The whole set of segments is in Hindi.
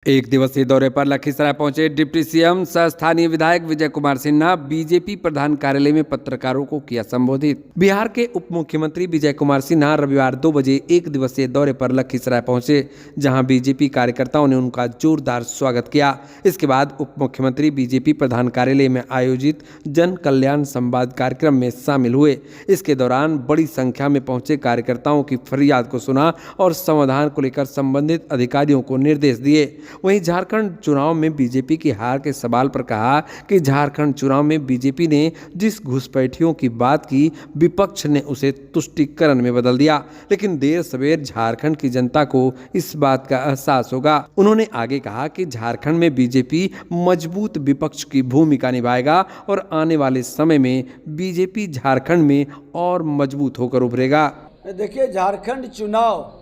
एक दिवसीय दौरे पर लखीसराय पहुंचे डिप्टी सीएम सह स्थानीय विधायक विजय कुमार सिन्हा बीजेपी प्रधान कार्यालय में पत्रकारों को किया संबोधित। बिहार के उप मुख्यमंत्री विजय कुमार सिन्हा रविवार 2 बजे एक दिवसीय दौरे पर लखीसराय पहुंचे, जहां बीजेपी कार्यकर्ताओं ने उनका जोरदार स्वागत किया। इसके बाद उप मुख्यमंत्री बीजेपी प्रधान कार्यालय में आयोजित जन कल्याण संवाद कार्यक्रम में शामिल हुए। इसके दौरान बड़ी संख्या में पहुंचे कार्यकर्ताओं की फरियाद को सुना और समाधान को लेकर संबंधित अधिकारियों को निर्देश दिए। वहीं झारखंड चुनाव में बीजेपी की हार के सवाल पर कहा कि झारखंड चुनाव में बीजेपी ने जिस घुसपैठियों की बात की, विपक्ष ने उसे तुष्टीकरण में बदल दिया, लेकिन देर सवेर झारखंड की जनता को इस बात का एहसास होगा। उन्होंने आगे कहा कि झारखंड में बीजेपी मजबूत विपक्ष की भूमिका निभाएगा और आने वाले समय में बीजेपी झारखंड में और मजबूत होकर उभरेगा। देखिए, झारखंड चुनाव,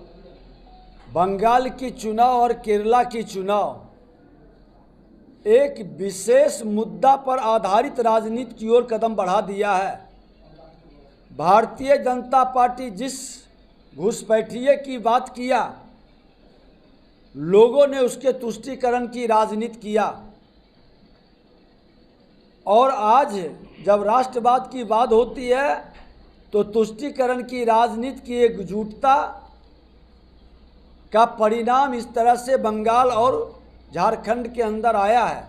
बंगाल की चुनाव और केरला की चुनाव एक विशेष मुद्दा पर आधारित राजनीति की ओर कदम बढ़ा दिया है। भारतीय जनता पार्टी जिस घुसपैठिए की बात किया, लोगों ने उसके तुष्टीकरण की राजनीति किया और आज जब राष्ट्रवाद की बात होती है तो तुष्टीकरण की राजनीति की एकजुटता का परिणाम इस तरह से बंगाल और झारखंड के अंदर आया है।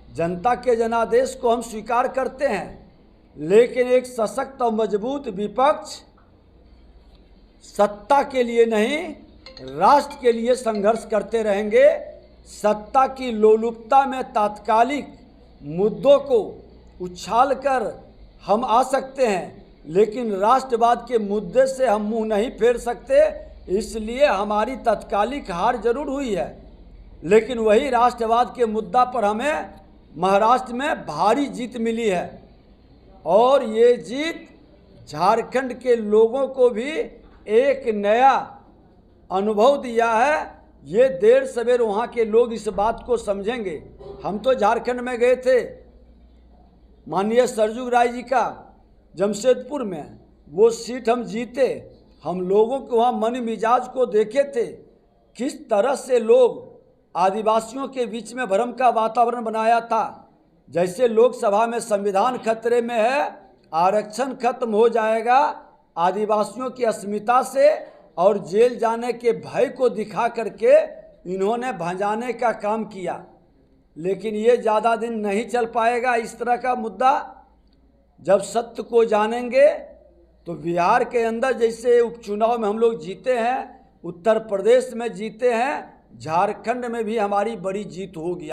जनता के जनादेश को हम स्वीकार करते हैं, लेकिन एक सशक्त और मजबूत विपक्ष सत्ता के लिए नहीं, राष्ट्र के लिए संघर्ष करते रहेंगे। सत्ता की लोलुपता में तात्कालिक मुद्दों को उछालकर हम आ सकते हैं, लेकिन राष्ट्रवाद के मुद्दे से हम मुंह नहीं फेर सकते। इसलिए हमारी तत्कालिक हार जरूर हुई है, लेकिन वही राष्ट्रवाद के मुद्दा पर हमें महाराष्ट्र में भारी जीत मिली है और ये जीत झारखंड के लोगों को भी एक नया अनुभव दिया है। ये देर सवेर वहाँ के लोग इस बात को समझेंगे। हम तो झारखंड में गए थे, माननीय सरजू राय जी का जमशेदपुर में वो सीट हम जीते। हम लोगों के वहाँ मन मिजाज को देखे थे, किस तरह से लोग आदिवासियों के बीच में भ्रम का वातावरण बनाया था। जैसे लोकसभा में संविधान खतरे में है, आरक्षण खत्म हो जाएगा, आदिवासियों की अस्मिता से और जेल जाने के भय को दिखा करके इन्होंने भंजाने का काम किया। लेकिन ये ज़्यादा दिन नहीं चल पाएगा इस तरह का मुद्दा। जब सत्य को जानेंगे तो बिहार के अंदर जैसे उपचुनाव में हम लोग जीते हैं, उत्तर प्रदेश में जीते हैं, झारखंड में भी हमारी बड़ी जीत होगी।